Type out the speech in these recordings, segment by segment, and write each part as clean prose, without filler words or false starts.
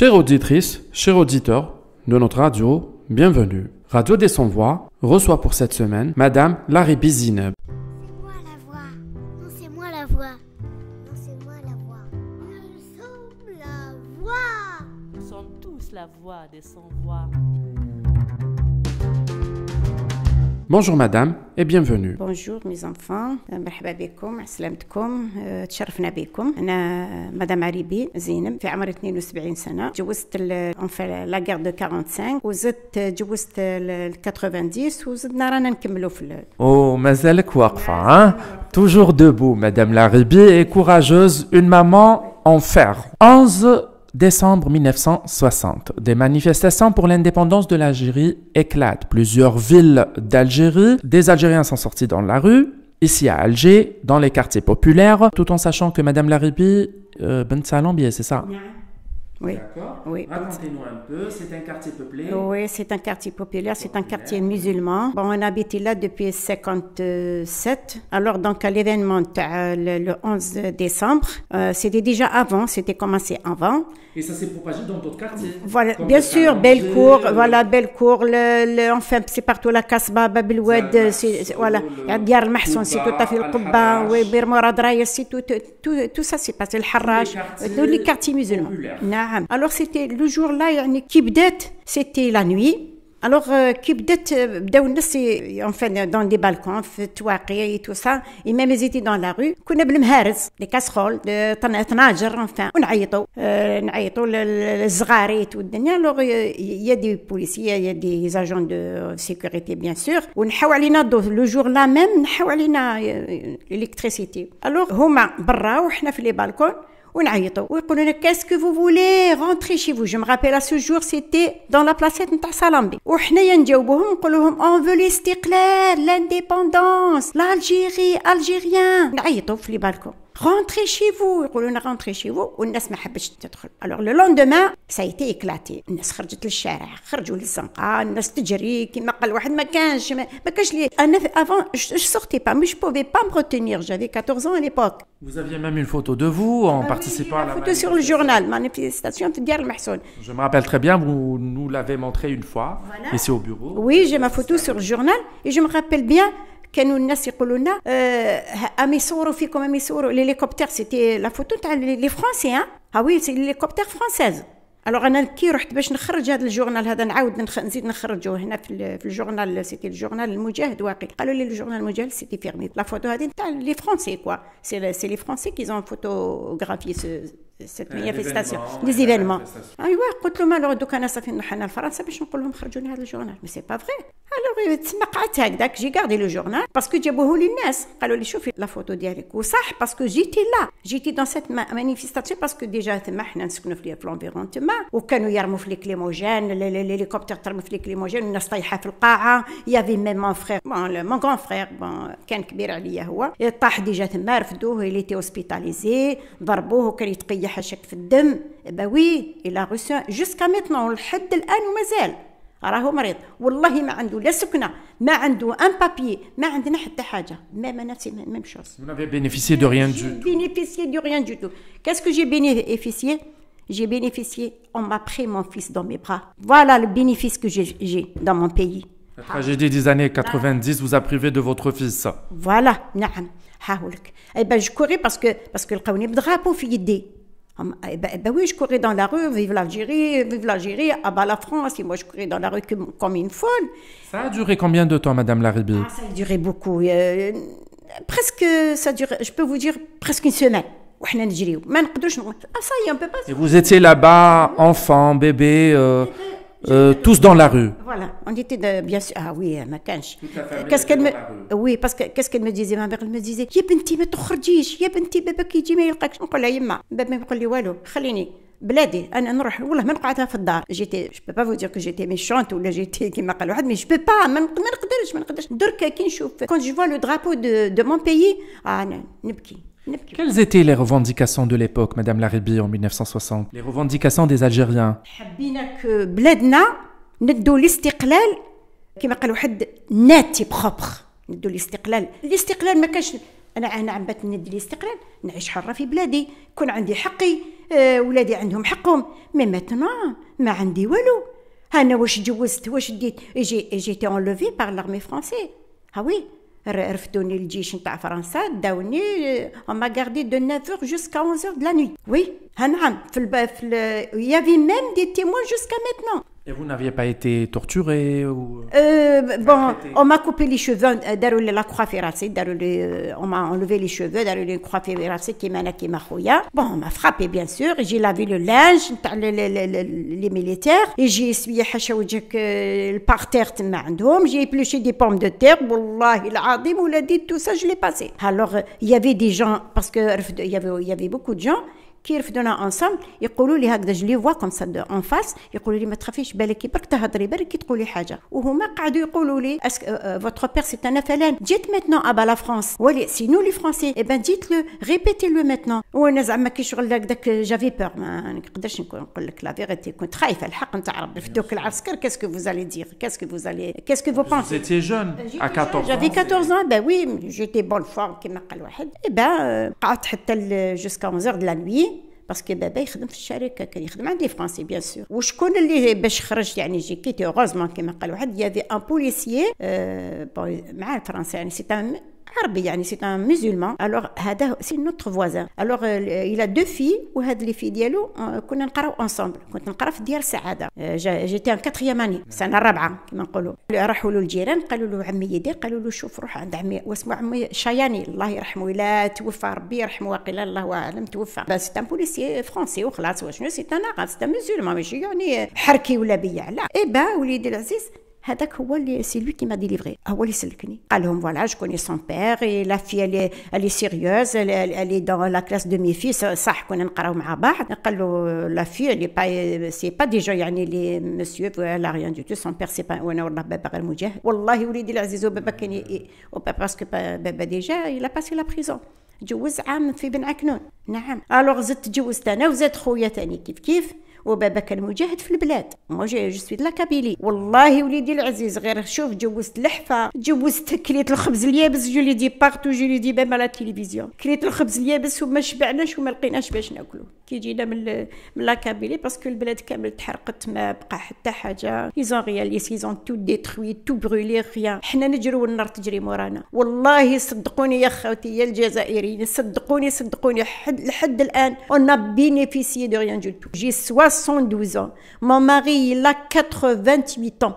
Chères auditrices, chers auditeurs de notre radio, bienvenue. Radio des Sans-Voix reçoit pour cette semaine Madame Laribi Zineb. C'est moi la voix. Non, c'est moi la voix. Non, c'est moi la voix. Nous sommes la voix. Nous sommes tous la voix des sans-voix. Bonjour Madame et bienvenue. Bonjour mes enfants, مرحبا بكم عسلامتكم تشرفنا بكم. أنا مدام عريبي زينب في عمر 72 سنة. تجوزت لا غير دو 45 وزدت تجوزت ال 90 وزدنا رانا نكملوا في مازالك واقفة hein? Toujours debout, Madame Laribi est courageuse, une maman en fer. 11 décembre 1960, des manifestations pour l'indépendance de l'Algérie éclatent. Plusieurs villes d'Algérie, des Algériens sont sortis dans la rue, ici à Alger, dans les quartiers populaires, tout en sachant que Madame Laribi, Ben Salambier, c'est ça? Oui. D'accord. Oui. Racontez-nous un peu, c'est un quartier peuplé. Oui, c'est un quartier populaire, c'est un quartier musulman. Bon, on habitait là depuis 57. Alors, donc, à l'événement le 11 décembre, c'était déjà avant, c'était commencé avant. Et ça s'est propagé dans d'autres quartiers. Voilà, comme bien sûr, Alger, Bellecour, enfin, c'est partout la Kasbah, Bab el Oued, voilà, Diar el Mahsoun, c'est tout à fait le Qubba, oui, Bir Mourad Raya, c'est tout ça s'est passé, le Harrach, tous les quartiers musulmans. Alors c'était le jour-là, يعني كي بدات c'était la nuit. Alors كي بدات بداو الناس enfin dans des balcons في التواقي tout ça et même ils étaient dans la rue كنا بالمهارز les casseroles تناجر enfin نعيطوا للزغاريت والدنيا. Alors il y a des policiers, il y a des agents de sécurité bien sûr ونحاو علينا الضوء le jour là même نحاو علينا l'électricité. Alors هما برا وحنا في les balcons ونعيطوا ويقولوا لنا qu'est-ce que vous voulez rentrer chez vous. Je me rappelle à ce jour c'était dans la placette نتاع سالامبي وحنايا نجاوبوهم نقولوا لهم on veut الاستقلال l'indépendance l'Algérie algérien. نعيطوا في لي بالكون rentrez chez vous يقولوا لنا rentrez chez vous والناس ما حبتش تدخل. alors le lendemain ça a été éclaté. الناس خرجت للشارع خرجوا للزنقه الناس تجري كما قال واحد ما كانش لي انا avant je sortais pas mais je pouvais pas me retenir, j'avais 14 ans à l'époque. Vous aviez même une photo de vous en participant à la photo sur le journal manifestation في ديار المحسون. Je me rappelle très bien, vous nous l'avez montré une fois ici au bureau. Oui, j'ai ma photo sur le journal et je me rappelle bien كانوا الناس يقولوا لنا امي صوروا فيكم امي صوروا l'hélicoptère c'était la photo تاع les français hein. ah oui c'est l'hélicoptère française. alors انا كي رحت باش نخرج هذا الجورنال هذا نعاود نزيد نخرجوه هنا في الجورنال سيتي الجورنال المجاهد واقي قالوا لي الجورنال المجاهد سيتي فيرمي. لا فوتو هذه تاع لي فرونسي كوا سي لي فرونسي كي ont photographié cette manifestation des événements. ايوا قلت لهم alors دوك انا صافي نروح انا لفرنسا باش نقول لهم خرجوا لنا هذا الجورنال مي سي با فري. alors تسمى قعدت هكذاك جي غاردي لو جورنال باسكو جابوه لي الناس قالوا لي شوفي لا فوتو ديالك وصح باسكو جيتي دون سيت مانيفيستاسيون باسكو ديجا تما حنا نسكنوا في لونفيرون تما وكانوا يرموا في الكليموجين l'hélicoptère ترموا في الكليموجين والناس طايحه في القاعه. يافي ميم مون فرير مون غران فرير كان كبير عليا هو طاح ديجا تما رفدوه il était hospitalisé ضربوه وكان يتقيح هشك في الدم. bah oui il a reçu jusqu'à maintenant لحد الان ومازال راهو مريض والله ما عنده لا سكنه ما عنده ان بابي ما عندنا حتى حاجه même نفسي même chose. Vous n'avez bénéficié de rien du tout. Bénéficié de rien du tout. Qu'est-ce que j'ai bénéficié? J'ai bénéficié, on m'a pris mon fils dans mes bras. Voilà le bénéfice que j'ai dans mon pays. La tragédie des années 90 vous a privé de votre fils. Voilà, نعم هاولك. Eh ben je courais parce que لقاوني بدراpo في يدي. Ben oui, je courais dans la rue, vive l'Algérie, à bas la France, et moi je courais dans la rue comme une folle. Ça a duré combien de temps, Madame Laribi? Ça a duré beaucoup, presque, ça dure, je peux vous dire presque une semaine. وحنا نجريو ما نقدرش نقول ça y est on peut pas. Et vous étiez là-bas, enfants, bébés, tous dans la rue. Voilà, on était bien sûr. Ah oui, ما كانش. Qu'est-ce qu'elle me oui parce que qu'est-ce qu'elle me disait ma mère elle me disait يا بنتي ما تخرجيش يا بنتي باباك يجي ما يلقاكش. نقول لها يما بابا ما يقول لي والو خليني بلادي انا نروح والله ما نقعدها في الدار. جيتي je peux pas vous dire que j'étais méchante ولا جيتي كيما قال واحد mais je peux pas ما نقدرش درك كي نشوف quand je vois le drapeau de mon pays انا نبكي. Quelles étaient les revendications de l'époque, Madame Laribi, en 1960? Les revendications des Algériens. حبينا بلادنا ندو الاستقلال كما قال واحد ناتي بخبر ندو الاستقلال ما كانش انا عبات ندي الاستقلال نعيش حره في بلادي يكون عندي حقي ولادي عندهم حقهم. مي ماتنا ما عندي والو. انا واش جوزت واش ديت جيتي انلوفي بار لارمي فرونسي. ها وي رفدوني الجيش نتاع فرنسا داوني on m'a gardé de 9h jusqu'à 11h de la nuit. Oui, نعم il y avait même des témoins jusqu'à maintenant. Et vous n'aviez pas été torturé ou... Bon, on m'a coupé les cheveux, la coiffure, on m'a enlevé les cheveux, la coiffure qui m'a khouya. Bon, on m'a frappé bien sûr, j'ai lavé le linge, les militaires, et j'ai essuyé le parterre de عندهم, j'ai épluché des pommes de terre, wallahi العظيم ولادي, tout ça je l'ai passé. Alors, il y avait des gens, parce que il y avait beaucoup de gens كي رفدونا انصامبل يقولوا لي هكذا جو لي فوا كوم سا اون فاس يقولوا لي ما تخافيش بالك برك تهضري برك كي تقولي حاجه وهما قعدوا يقولوا لي اسك فوتر بير سي ان فلان جيت ميتنون ابا لا فرانس ولي سي نو لي فرونسي اي بان ديت لو ريبيتي لو ميتنون وانا زعما كي شغل هكذاك جافي بور ما نقدرش نقول لك لا فيغيتي كنت خايفه الحق نتاع ربي رفدوك العسكر كاسكو فوزالي دير كاسكو فو بونسي Vous étiez jeune à 14 ans. J'avais 14 ans, ben oui, j'étais bonne forme كما قال واحد. Et ben قعدت حتى jusqu'à 11h de la nuit. باسكو بابا يخدم في الشركه كان يخدم عند لي فرونسي بيان سور. وشكون اللي باش خرجت يعني جي كيتي اوغوزمون كما قال واحد يافي ان بوليسيي مع الفرنسي يعني سي عربي يعني سي ان مسلمان. الوغ هذا سي نوتر فوازان. الوغ الى دو في وهاد لي في ديالو كنا نقراو انصامبل. كنت نقرا في ديار السعاده. جيتي ان كاتريام اني السنه الرابعه كما نقولوا. راحوا له الجيران قالوا له عمي يدير قالوا له شوف روح عند عمي واسمه عمي شياني الله يرحمه ولا توفى ربي يرحمه واقيلا الله اعلم توفى. بس سي ان بوليسي فرونسي وخلاص واشنو سي ان عرب سي ان مسلمان ماشي يعني حركي ولا بيع لا. اي با وليدي العزيز هذاك هو اللي سي لوي كي ما ديليفري هو اللي سلكني. قال لهم فوالا جو كوني سون بير اي لا في اللي سيريوز اللي دون لا كلاس دو مي فيس صح كنا نقراو مع بعض. قال له لا في اللي با سي با ديجا يعني لي مسيو لا ريان دو تو سون بير سي با وانا والله بابا غير مجاهد والله وليدي العزيز وبابا كان باسكو بابا ديجا الا باسي لا بريزون تجوز عام في بن عكنون. نعم الوغ زدت تجوزت انا وزاد خويا ثاني كيف وبابا كان مجاهد في البلاد. مو جو سوي دو لا كابيلي والله وليدي العزيز غير شوف جوزت لحفه جوزت كليت الخبز اليابس جو لي دي بارتو جو لي دي بام على التلفزيون كليت الخبز اليابس وما شبعناش وما لقيناش باش ناكلو كي جينا من لا كابيلي باسكو البلاد كامل تحرقت ما بقى حتى حاجه. ايزون رياليس ايزون تو ديتروي تو برولي ريان. حنا نجرو والنار تجري مورانا والله صدقوني يا خوتي يا الجزائريين صدقوني لحد الان on a bénéficié de rien du tout. J'ai 72 ans. Mon mari, il a 88 ans.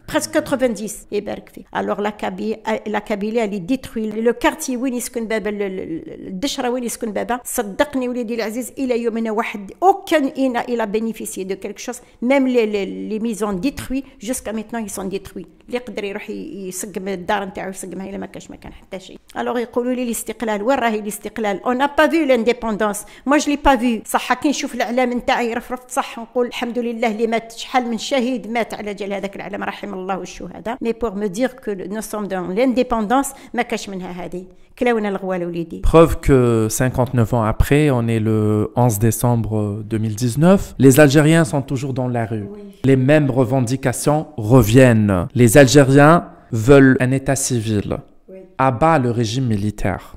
Presque 90 يبارك فيه. Alors la Kabylie elle est détruite. Le quartier وين يسكن بابا الدشره وين يسكن بابا صدقني وليدي العزيز الى يومنا واحد aucun il a bénéficié de quelque chose. Même les maisons détruites jusqu'à maintenant ils sont détruits. اللي يقدر يروح يسقم الدار نتاعو يسقمها الا ما كانش ما كان حتى شيء. الوغ يقولوا لي الاستقلال وين راهي الاستقلال؟ on n'a pas vu l'indépendance. moi je l'ai pas vu. صح كي نشوف الاعلام نتاعي يرفرف صح نقول الحمد لله اللي مات شحال من شهيد مات على جال هذاك العالم رحم الله الشهداء. mais pour me dire que nous sommes dans l'indépendance ما كاش منها هذه كلاونا الغوال وليدي. Preuve que 59 ans après, on est le 11 décembre 2019, les Algériens sont toujours dans la rue. Oui. Les mêmes revendications reviennent. Les Algériens veulent un état civil, oui. Abat le régime militaire,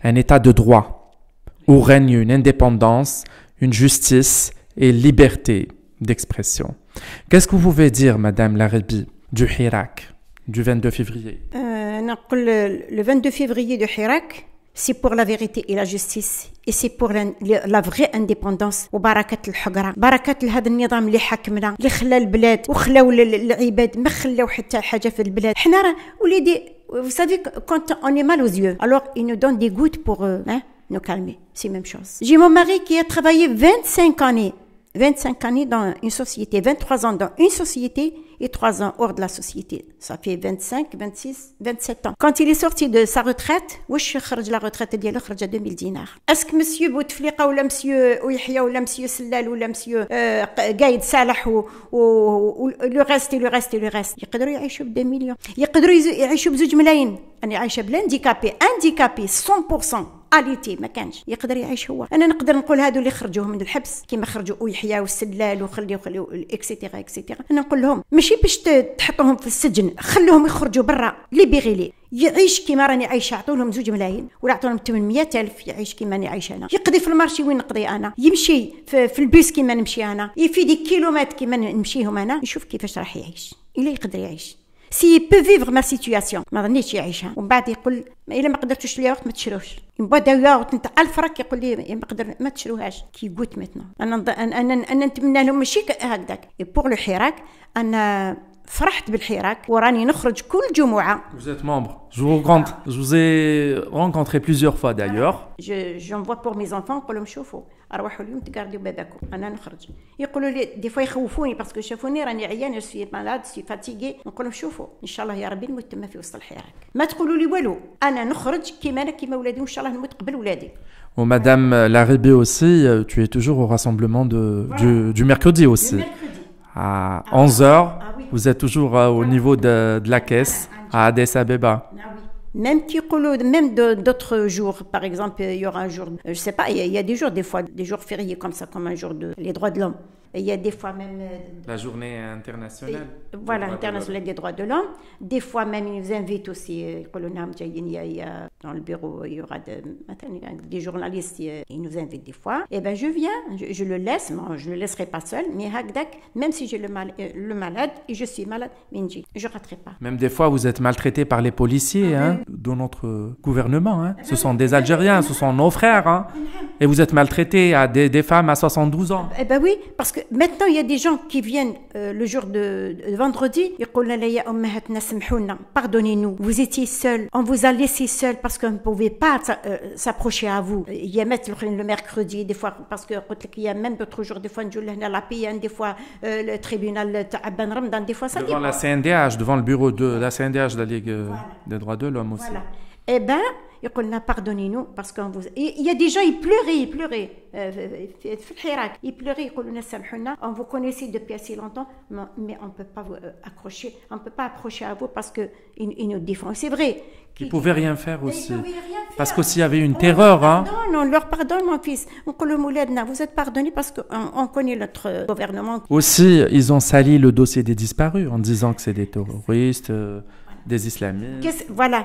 un état de droit où règne une indépendance, une justice et liberté d'expression. Qu'est-ce que vous pouvez dire, Madame Laribi, du Hirak, du 22 février? Le 22 février de Hirak, c'est pour la vérité et la justice et c'est pour la vraie indépendance وبركة الحقرة بركة هذا النظام اللي حكمنا اللي خلى البلاد وخلاو العباد ما خلاو حتى حاجة في البلاد. حنا راه وليدي vous savez quand on est mal aux yeux alors ils nous donnent des gouttes pour nous calmer. C'est la même chose. J'ai mon mari qui a travaillé 25 années dans une société, 23 ans dans une société et 3 ans hors de la société. Ça fait 25, 26, 27 ans. Quand il est sorti de sa retraite, واش خرج la retraite ديالو خرج 2000 دينار. اسك مسيو بوتفليقه ولا مسيو ويحيى ولا مسيو سلال ولا مسيو قايد صالح و لو ريست يقدروا يعيشوا ب 2 مليون. يقدروا يعيشوا ب 2 ملايين. انا عايشه بلا هانديكابي 100% اليتي ما كانش يقدر يعيش هو. انا نقدر نقول هادو اللي خرجوه من الحبس كيما خرجوا ويحيى والسلال وخليو اكسيتيرا اكسيتيرا، انا نقول لهم ماشي باش تحطوهم في السجن، خلوهم يخرجوا برا ليبيغيلي يعيش كيما راني عايشه. عطوا لهم 2 ملايين ولا عطوا لهم 800,000 يعيش كيما راني عايشه انا، يقضي في المارشي وين نقضي انا، يمشي في البيس كيما نمشي انا، يفيدي كيلومتر كيما نمشيهم انا، يشوف كيفاش راح يعيش الا يقدر يعيش. سي بو فيفر ما سيتوياسيون ما ظنيتش يعيشها. ومن بعد يقول الا ما قدرتوش ليا وقت ما تشروش، يبغى داويا نتاع 1000 فرنك يقول لي ما قدر ما تشروهاش كي قلت متنا. انا نتمنى لهم ماشي هكذاك. بور لو حراك انا فرحت بالحراك وراني نخرج كل جمعة. Vous êtes membre. Je vous ai rencontré plusieurs fois d'ailleurs. J'envoie pour mes enfants نقول لهم شوفوا اروحوا اليوم تقاردوا باباكم انا نخرج. يقولوا لي دي فوا يخوفوني باسكو شافوني راني عيان جو سي مالاد سي فاتيغي، نقول لهم شوفوا ان شاء الله يا ربي نموت تما في وسط الحراك، ما تقولوا لي والو، انا نخرج كيما انا كيما ولادي وان شاء الله نموت قبل ولادي. Oh, Madame Laribé aussi, tu es toujours au rassemblement du mercredi aussi. À 11h, oui. Vous êtes toujours au niveau de la caisse à Addis Abeba. Même même d'autres jours, par exemple, il y aura un jour, je sais pas, il y a des jours, des fois, des jours fériés comme ça, comme un jour de les droits de l'homme. Il y a des fois même... La journée internationale. Voilà, internationale des droits de l'homme. Des fois même, ils nous invitent aussi, dans le bureau, il y aura des journalistes, ils nous invitent des fois. Et ben je viens, je le laisse, non, je ne le laisserai pas seul, mais même si j'ai le malade, et je suis malade, je ne raterai pas. Même des fois, vous êtes maltraité par les policiers de notre gouvernement. Hein. Ce sont des Algériens, ce sont nos frères. Hein. Et vous êtes maltraité à des femmes à 72 ans. Eh ben oui, parce que maintenant, il y a des gens qui viennent le jour de vendredi, ils disent pardonnez-nous, vous étiez seuls, on vous a laissé seuls parce qu'on ne pouvait pas s'approcher à vous. Il y a le mercredi, des fois, parce qu'il y a même d'autres jours, des fois, la PN, des fois, le tribunal, des fois, ça devant la CNDH, devant le bureau de la CNDH, de la Ligue des droits de l'homme aussi. Voilà. Eh ben, pardonnez-nous parce qu'on vous... Il y a des gens, ils pleuraient. Ils pleuraient, on vous connaissait depuis assez longtemps, mais on ne peut pas vous accrocher, on ne peut pas approcher à vous parce qu'ils nous défendent. C'est vrai. Ils ne pouvaient rien faire aussi. Parce qu'aussi, il y avait une terreur. Hein. Non, on leur pardonne, mon fils. Vous êtes pardonnés parce qu'on connaît notre gouvernement. Aussi, ils ont sali le dossier des disparus en disant que c'est des terroristes... des islamistes.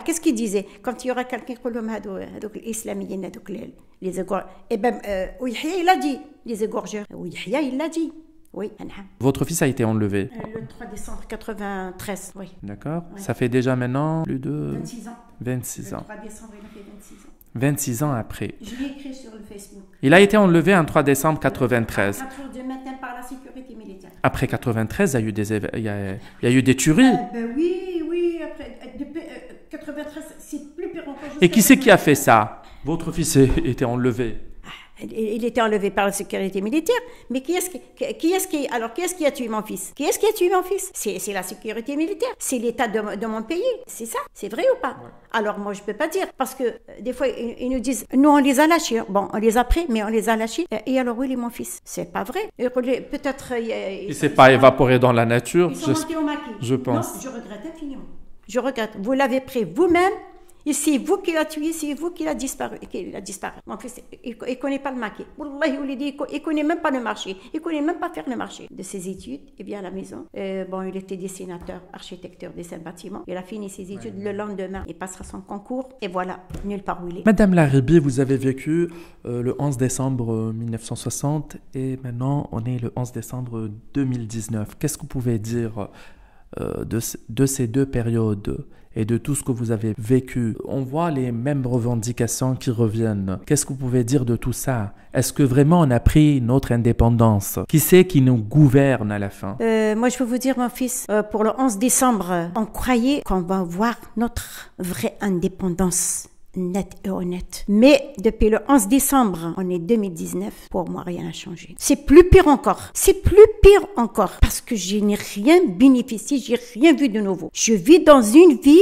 Qu'est-ce qu'il disait quand il y aura quelqu'un qui dit les islamistes, les égorgeurs. Eh ben, Yahya, il a dit les égorgeurs. Yahya, il l'a dit. Oui. Votre fils a été enlevé le 3 décembre 93, oui. D'accord. Oui. Ça fait déjà maintenant plus de 26 ans. 26 ans. Le 3 décembre, il a fait 26 ans. 26 ans après. Je l'ai écrit sur le Facebook. Il a été enlevé en 3 décembre 93. 4 heures du matin par la sécurité militaire. Après 93, il y a eu des tueries. Oui, après, depuis 93, c'est plus pire encore. Et qui c'est qui a fait ça? Votre fils était enlevé. Il était enlevé par la sécurité militaire, mais qui est-ce qui a tué mon fils? Qui est-ce qui a tué mon fils? C'est la sécurité militaire, c'est l'État de mon pays, c'est ça? C'est vrai ou pas? Ouais. Alors moi je peux pas dire, parce que des fois ils nous disent, nous on les a lâchés, bon on les a pris, mais on les a lâchés, et alors où est mon fils? C'est pas vrai. Peut-être... Il s'est pas évaporé dans la nature, ils sont montés au maquis. Je pense. Non, je regrette infiniment. Je regrette. Vous l'avez pris vous-même. Et c'est vous qui l'avez tué, c'est vous qui l'a disparu. Mon fils, il ne connaît pas le maquis. Il ne connaît même pas le marché. Il ne connaît même pas faire le marché. De ses études, il vient à la maison. Il était dessinateur, architecteur, dessin bâtiment. Il a fini ses études le lendemain. Il passera son concours. Et voilà, nulle part où il est. Madame Laribé, vous avez vécu le 11 décembre 1960 et maintenant on est le 11 décembre 2019. Qu'est-ce que vous pouvez dire de ces deux périodes et de tout ce que vous avez vécu? On voit les mêmes revendications qui reviennent. Qu'est-ce que vous pouvez dire de tout ça? Est-ce que vraiment on a pris notre indépendance? Qui c'est qui nous gouverne à la fin? Moi, je peux vous dire, mon fils, pour le 11 décembre, on croyait qu'on va voir notre vraie indépendance. Net et honnête. Mais depuis le 11 décembre, on est 2019, pour moi, rien n'a changé. C'est plus pire encore. C'est plus pire encore. Parce que je n'ai rien bénéficié, j'ai rien vu de nouveau. Je vis dans une vie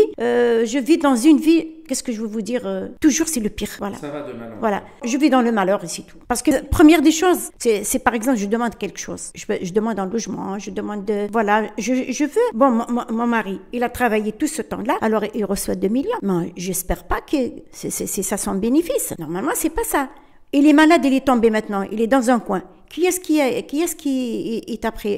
qu'est-ce que je veux vous dire, toujours c'est le pire. Voilà. Ça va de mal en Voilà. Je vis dans le malheur ici tout. Parce que première des choses, c'est par exemple, je demande quelque chose. Je demande un logement, je demande voilà, je veux. Bon, mon mari, il a travaillé tout ce temps-là, alors il reçoit 2 millions. Mais j'espère pas que c'est ça son bénéfice. Normalement, c'est pas ça. Il est malade, il est tombé maintenant, il est dans un coin. Qui est-ce qui est après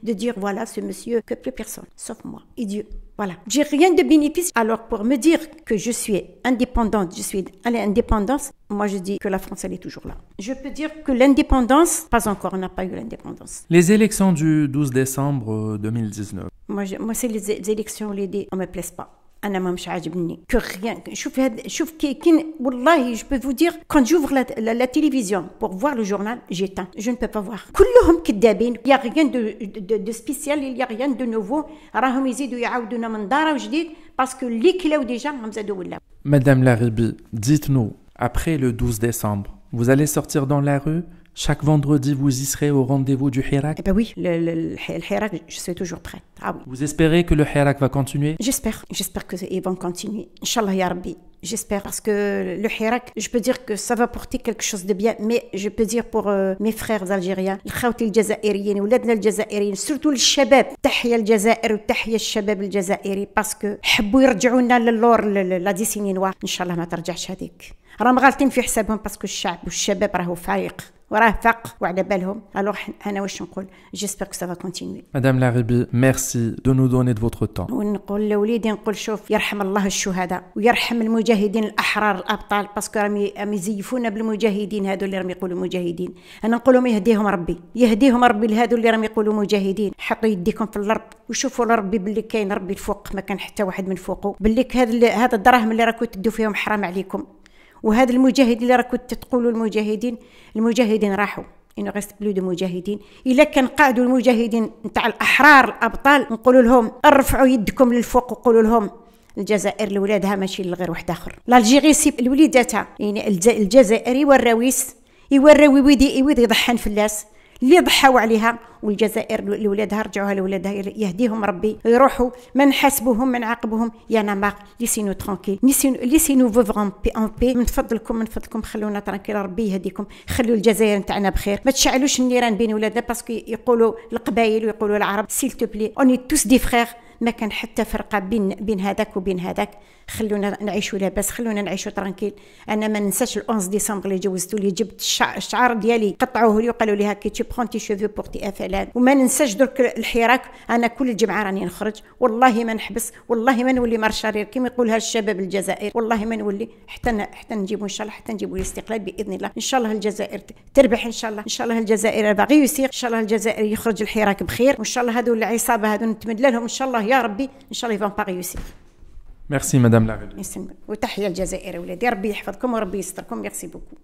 de dire voilà ce monsieur que plus personne sauf moi et Dieu. Voilà. J'ai rien de bénéfice. Alors pour me dire que je suis indépendante, je suis à l'indépendance, moi je dis que la France elle est toujours là. Je peux dire que l'indépendance, pas encore, on n'a pas eu l'indépendance. Les élections du 12 décembre 2019. Moi c'est les élections on me plaisent pas. أنا ما مش عاجبني que rien شوف كي والله je peux vous dire quand j'ouvre la télévision pour voir le journal j'éteins je ne peux pas voir كلهم كذابين il y a rien de spécial il y a rien de nouveau راهم يزيدوا يعاودونا من دار وجديد parce que اللي كلاو déjà هم زادوا ولاو. Madame Laribi, dites-nous, après le 12 décembre, vous allez sortir dans la rue? Chaque vendredi, vous y serez au rendez-vous du Hirak? Eh ben oui, le Hirak, je suis toujours prête. Ah oui. Vous espérez que le Hirak va continuer? J'espère qu'ils vont continuer. Inch'Allah ya Rabbi. J'espère parce que le Hirak, je peux dire que ça va porter quelque chose de bien, mais je peux dire pour mes frères algériens, الخوتي الجزائريين ولادنا الجزائريين surtout الشباب تحية الجزائر وتحية الشباب الجزائري parce que حبوا يرجعونا للور لا ديسيني نوار إن شاء الله ما ترجعش هذيك راهم غالطين في حسابهم باسكو الشعب والشباب راهو فايق وراه فاق وعلى بالهم alors انا واش نقول j'espère que ça va continuer. Madame Laribi, merci de nous donner de votre temps. ونقول لوليدي نقول شوف يرحم الله الشهداء ويرحم المجاهدين الاحرار الابطال باسكو راهم يزيفونا بالمجاهدين هذو اللي راهم يقولوا مجاهدين. انا نقول لهم يهديهم ربي لهذو اللي راهم يقولوا مجاهدين. حطوا يديكم في الارض وشوفوا لربي باللي كاين ربي الفوق ما كان حتى واحد من فوقه باللي هذا الدراهم اللي راكم تدوا فيهم حرام عليكم. وهذا المجاهدين اللي راكم تقولوا المجاهدين راحوا انه غيست بلو دو مجاهدين الا كان قادوا المجاهدين نتاع الاحرار الابطال نقولوا لهم ارفعوا يدكم للفوق وقولوا لهم الجزائر لولادها ماشي لغير واحد اخر الجيري سي لوليداتها يعني الجزائري والراويس يوريو ويدي يضحن في الناس اللي ضحوا عليها والجزائر لولادها رجعوها لولادها يهديهم ربي يروحوا ما نحاسبوهم ما نعاقبهم يا نماغ ليسينو ترانكيل ليسينو فوفر ان بي من فضلكم خلونا ترانكيل ربي يهديكم خلوا الجزائر نتاعنا بخير ما تشعلوش النيران بين ولادنا باسكو يقولوا القبائل ويقولوا العرب سيل تو بلي اوني توس دي فرير ما كان حتى فرقه بين هذاك وبين هذاك خلونا نعيشوا لاباس خلونا نعيشوا ترانكيل. انا ما ننساش ال 11 ديسمبر اللي جوزتو لي جبت الشعر ديالي قطعوه لي وقالوا لي هاكي تي برون تي شوفو بور تي افلان. وما ننساش درك الحراك انا كل الجمعه راني نخرج والله ما نحبس والله ما نولي مارشارير كما يقولها الشباب الجزائر والله ما نولي حتى نجيبوا ان شاء الله حتى نجيبوا الاستقلال باذن الله. ان شاء الله الجزائر تربح ان شاء الله الجزائر باغي يسير ان شاء الله الجزائر يخرج الحراك بخير وان شاء الله هذو العصابه هذو نتمنى لهم ان شاء الله يا ربي ان شاء الله يفون با يسير. Merci Madame Laribi. وتحية الجزائر ولادي ربي يحفظكم وربي يستركم. ميرسي بوكو.